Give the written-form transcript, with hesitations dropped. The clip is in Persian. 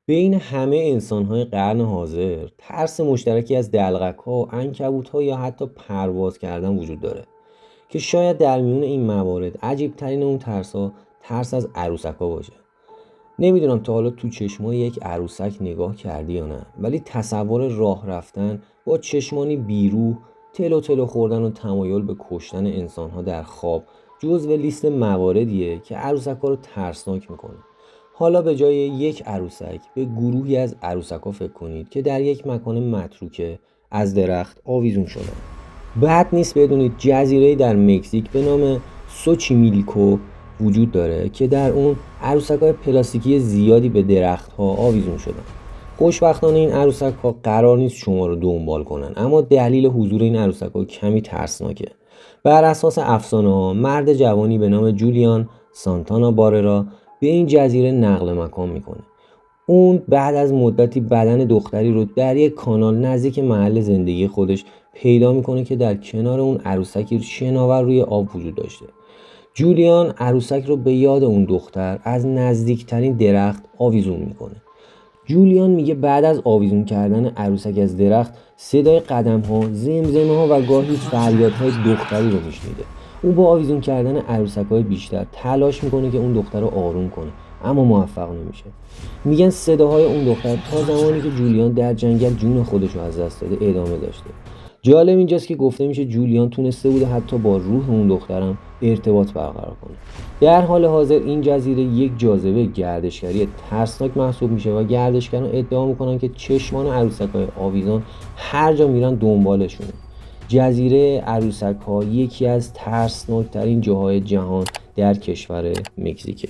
بین همه انسان‌های قرن حاضر ترس مشترکی از دلقک‌ها و عنکبوت‌ها یا حتی پرواز کردن وجود داره که شاید در میون این موارد عجیب‌ترین اون ترس‌ها ترس از عروسک‌ها باشه. نمیدونم تا حالا تو چشمای یک عروسک نگاه کردی یا نه، ولی تصور راه رفتن با چشمانی بیروح، تلو تلو خوردن و تمایل به کشتن انسان‌ها در خواب جزو لیست مواردیه که عروسک‌ها رو ترسناک میکنه. حالا به جای یک عروسک به گروهی از عروسک‌ها فکر کنید که در یک مکان متروکه از درخت آویزون شدن. بعد نیست بدونید جزیره‌ای در مکزیک به نام سوچیمیلکو وجود داره که در اون عروسک‌های پلاستیکی زیادی به درخت‌ها آویزون شدن. خوشبختانه این عروسک‌ها قرار نیست شما رو دنبال کنن، اما دلیل حضور این عروسک‌ها کمی ترسناکه. بر اساس افسانه‌ها مرد جوانی به نام جولیان سانتانا باررا به این جزیره نقل مکان میکنه. اون بعد از مدتی بدن دختری رو در یک کانال نزدیک محل زندگی خودش پیدا میکنه که در کنار اون عروسکی شناور روی آب وجود داشته. جولیان عروسک رو به یاد اون دختر از نزدیکترین درخت آویزون میکنه. جولیان میگه بعد از آویزون کردن عروسک از درخت صدای قدم ها، زمزمه ها و گاهی فریادهای دختری رو میشنیده. او با آویزون کردن عروسک های بیشتر تلاش میکنه که اون دختر رو آروم کنه، اما موفق نمیشه. میگن صداهای اون دختر تا زمانی که جولیان در جنگل جون خودش رو از دست داده ادامه داشته. جالب اینجاست که گفته میشه جولیان تونسته بوده حتی با روح اون دخترم ارتباط برقرار کنه. در حال حاضر این جزیره یک جاذبه گردشگری ترسناک محسوب میشه و گردشگران ادعا میکنن که چشمان عروسک‌های آویزان هر جا میرن دنبالشونه. جزیره عروسک‌ها یکی از ترسناکترین جاهای جهان در کشور مکزیکه.